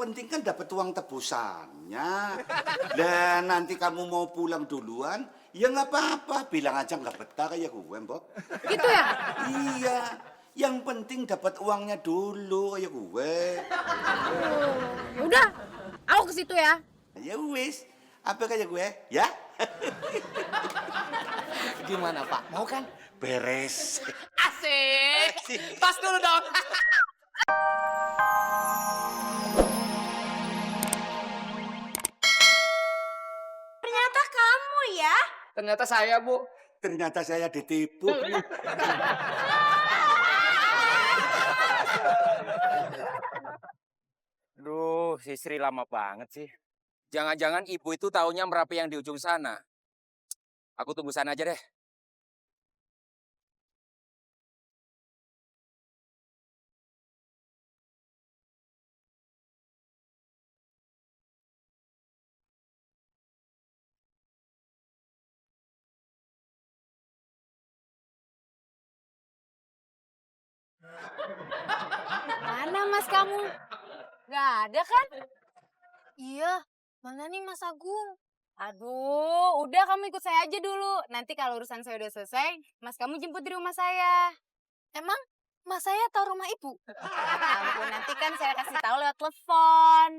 penting kan dapat uang tebusannya. Dan nanti kamu mau pulang duluan, ya nggak apa-apa. Bilang aja nggak betah kayak gue, Mbok. Gitu ya? Iya, yang penting dapat uangnya dulu kayak gue. Udah, aku ke situ ya. Ya wis, apa kayak gue? Ya? Gimana Pak, mau kan? Beres. Asik! Pas dulu dong. Ternyata kamu ya? Ternyata saya, Bu. Ternyata saya ditipu. Duh, si Sri lama banget sih. Jangan-jangan ibu itu taunya Merapi yang di ujung sana. Aku tunggu sana aja deh. Mana mas kamu? Gak ada kan? Iya, mana nih Mas Agung? Aduh, udah kamu ikut saya aja dulu. Nanti kalau urusan saya udah selesai, mas kamu jemput di rumah saya. Emang Mas saya tahu rumah Ibu? Ampun, nanti kan saya kasih tahu lewat telepon.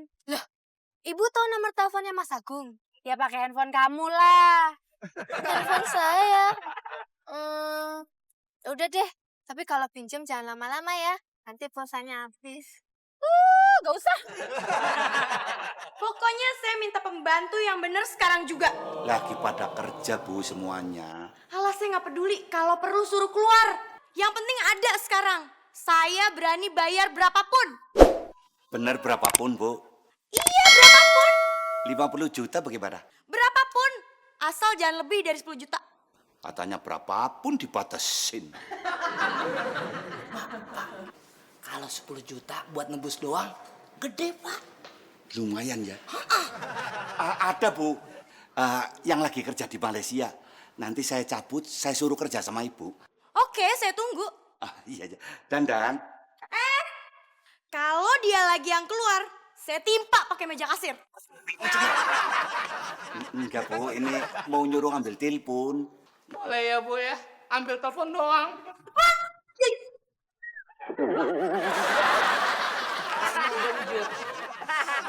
Ibu tahu nomor teleponnya Mas Agung? Ya pakai handphone kamu lah. Telepon saya. Udah deh, tapi kalau pinjam jangan lama-lama ya. Nanti pulsanya habis. Gak usah. Pokoknya saya minta pembantu yang bener sekarang juga. Lagi pada kerja, Bu, semuanya. Alah, saya nggak peduli. Kalau perlu suruh keluar. Yang penting ada sekarang. Saya berani bayar berapapun. Bener berapapun, Bu? Iya, berapapun. 50 juta bagaimana? Berapapun. Asal jangan lebih dari 10 juta. Katanya berapapun dibatasin. Kalau 10 juta buat nebus doang, gede Pak. Lumayan ya. Ada, Bu. Yang lagi kerja di Malaysia. Nanti saya cabut, saya suruh kerja sama Ibu. Oke, saya tunggu. Iya aja. Dan. Kalau dia lagi yang keluar, saya timpa pakai meja kasir. Enggak, Bu. Ini mau nyuruh ngambil telepon. Boleh ya Bu ya, ambil telepon doang.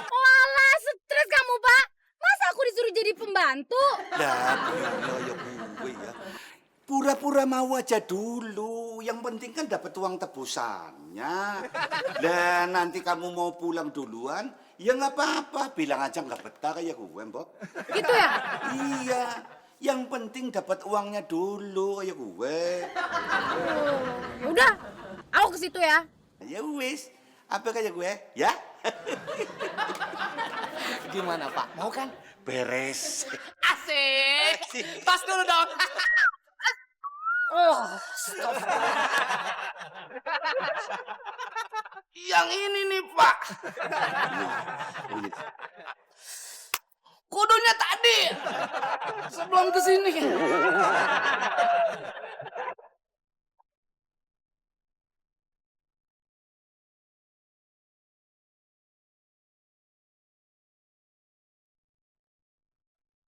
Walah, stres kamu, Pak. Masa aku disuruh jadi pembantu? Lah, ya gue ya. Pura-pura mau aja dulu. Yang penting kan dapat uang tebusannya. Dan nanti kamu mau pulang duluan, ya nggak apa-apa. Bilang aja nggak betah kayak gue, Mbok. Gitu ya? Iya. Yang penting dapat uangnya dulu kayak gue. Udah, aku ke situ ya. Ya wis. Apa kayak gue? Ya? Gimana Pak, mau kan? Beres. Asik! Pas dulu dong. Stop. Yang ini nih Pak. Kudunya tadi. Sebelum kesini.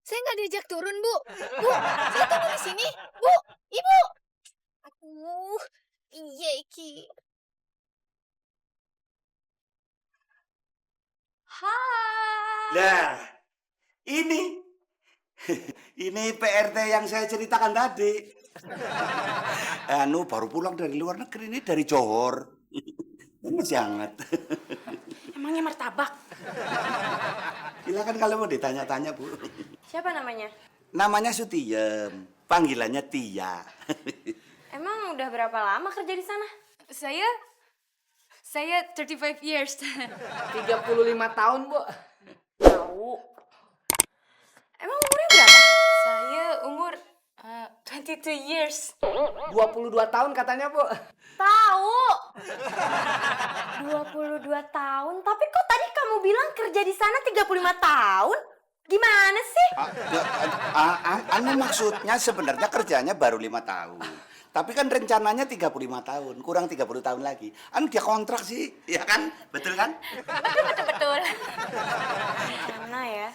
Saya nggak diajak turun, Bu. Bu, saya tunggu di sini. Bu, Ibu. Aduh, iya Iki. Hai. Nah, ini. Ini PRT yang saya ceritakan tadi. Baru pulang dari luar negeri ini, dari Johor. Ini sangat. Emangnya martabak? Silakan kalau mau ditanya-tanya, Bu. Siapa namanya? Namanya Sutiem, panggilannya Tia. Emang udah berapa lama kerja di sana? Saya 35 years. 35 tahun Bu. Tahu. Emang umurnya berapa? Saya umur 22 years. 22 tahun katanya Bu. Tahu. 22 tahun, tapi kok tadi kamu bilang kerja di sana 35 tahun? Gimana sih? Anu maksudnya sebenarnya kerjanya baru 5 tahun. Tapi kan rencananya 35 tahun, kurang 30 tahun lagi. Dia kontrak sih, ya kan? Betul kan? Betul. Mana ya?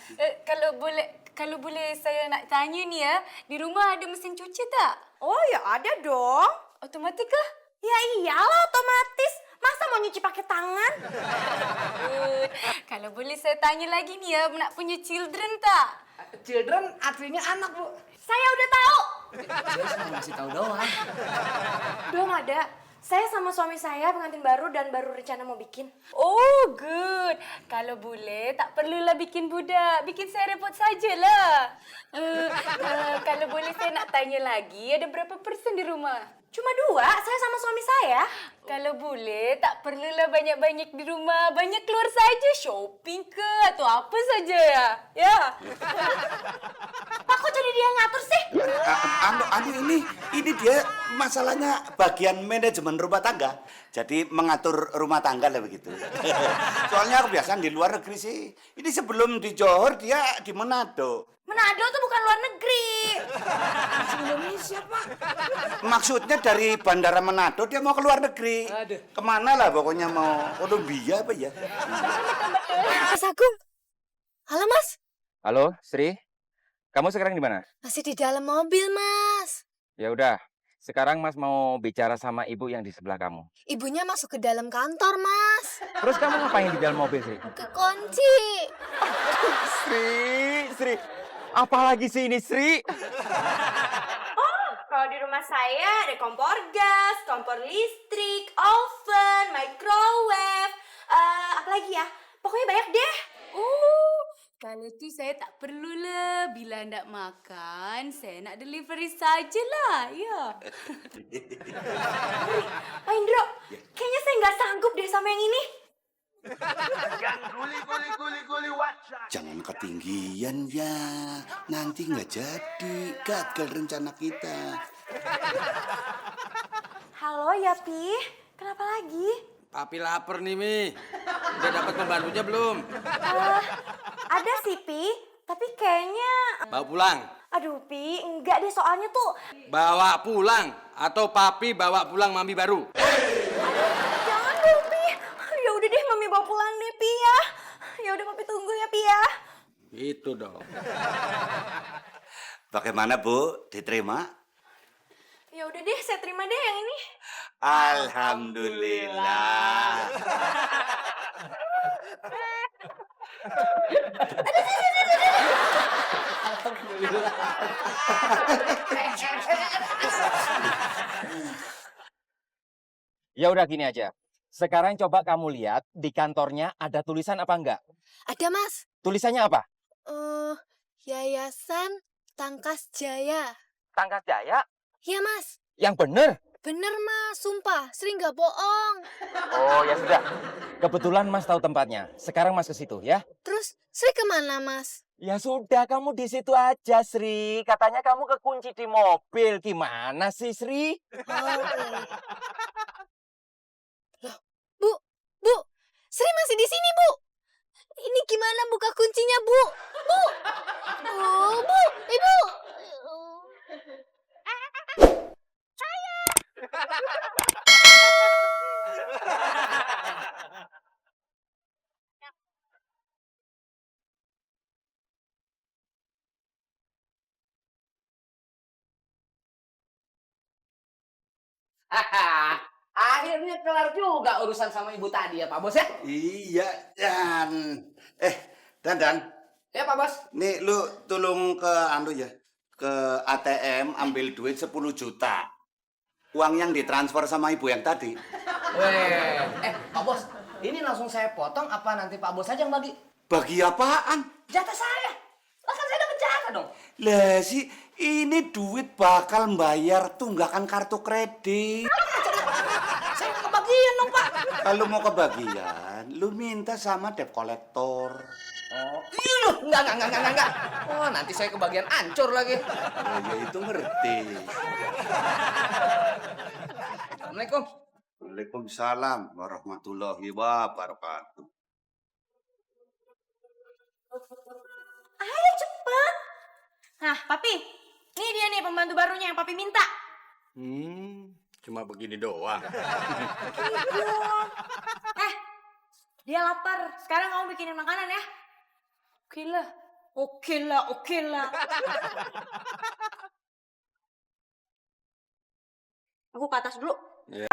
Kalau boleh saya nak tanya nih ya, di rumah ada mesin cuci tak? Oh ya ada dong. Otomatis kah? Ya iyalah otomatis. Masa mau nyuci pakai tangan? Kalau boleh saya tanya lagi nih ya, nak punya children tak? Children artinya anak, Bu. Saya udah tahu. Saya cuma ngasih tahu doang. Belum ada. Saya sama suami saya pengantin baru dan baru rencana mau bikin. Oh, good. Kalau boleh, tak perlulah bikin budak. Bikin saya repot sajalah. Kalau boleh saya nak tanya lagi, ada berapa persen di rumah? Cuma 2, saya sama suami saya. Kalau boleh, tak perlulah banyak-banyak di rumah. Banyak keluar saja, shopping ke atau apa saja ya. Ya. Pak kok jadi dia yang ngatur sih? Ini dia masalahnya bagian manajemen rumah tangga. Jadi mengatur rumah tangga lah begitu. Soalnya kebiasaan di luar negeri sih. Ini sebelum di Johor dia di Manado. Manado tuh bukan luar negeri. Indonesia, Pak. Maksudnya dari Bandara Manado dia mau ke luar negeri. Aduh. Kemana lah pokoknya mau Kolombia apa ya? Mas Agung. Halo Mas. Halo, Sri. Kamu sekarang di mana? Masih di dalam mobil Mas. Ya udah. Sekarang Mas mau bicara sama ibu yang di sebelah kamu. Ibunya masuk ke dalam kantor Mas. Terus kamu ngapain di dalam mobil, Sri? Kekunci. Sri. Apalagi sih ini, Sri? Kalau di rumah saya ada kompor gas, kompor listrik, oven, microwave, apa lagi ya? Pokoknya banyak deh. Kalau tu saya tak perlulah. Bila nak makan, saya nak delivery sajalah. Ya. Pak Indro, kayaknya saya nggak sanggup deh sama yang ini. Jangan ketinggian ya. Nanti nggak jadi. Gagal rencana kita. Halo ya Pi, kenapa lagi? Papi lapar nih, Mi. Udah dapat pembantunya belum? Ada sih Pi, tapi kayaknya... Bawa pulang. Aduh Pi, enggak deh soalnya tuh... Bawa pulang atau Papi bawa pulang mami baru? Jangan dong Pi. Ya udah deh Mami bawa pulang deh Pi ya. Ya udah Papi tunggu ya Pi ya. Gitu dong. Bagaimana Bu? Diterima? Ya udah deh, saya terima deh yang ini. Alhamdulillah. Ya udah gini aja. Sekarang coba kamu lihat di kantornya ada tulisan apa enggak? Ada Mas. Tulisannya apa? Yayasan Tangkas Jaya. Tangkas Jaya? Iya Mas. Yang bener. Bener Mas, sumpah. Sering nggak bohong. Oh ya sudah. Kebetulan Mas tahu tempatnya. Sekarang Mas ke situ ya. Terus Sri kemana Mas? Ya sudah, kamu di situ aja, Sri. Katanya kamu kekunci di mobil. Gimana sih, Sri? Loh, Bu, Sri masih di sini, Bu. Ini gimana buka kuncinya, Bu? Bu, Ibu. Akhirnya kelar juga urusan sama ibu tadi ya Pak Bos ya? Iya, Dan. Dan. Ya Pak Bos. Nih lu tolong ke ya. Ke ATM ambil duit 10 juta. Uang yang ditransfer sama ibu yang tadi. Pak Bos, ini langsung saya potong apa nanti Pak Bos aja yang bagi? Bagi apaan? Jatah saya. Lah kan saya dapat jatah dong. Lah sih, ini duit bakal bayar tunggakan kartu kredit. Saya kebagian dong Pak. Kalau mau kebagian, lu minta sama debt collector. Oh, iya, enggak. Oh, nanti saya kebagian ancur lagi. Ya itu ngerti. Assalamualaikum. Waalaikumsalam warahmatullahi wabarakatuh. Ayo cepet. Nah, Papi. Ini dia nih pembantu barunya yang Papi minta. Cuma begini doang. Dia lapar. Sekarang kamu bikinin makanan ya. Oke lah. Oke lah, oke lah. Aku ke atas dulu. Ya.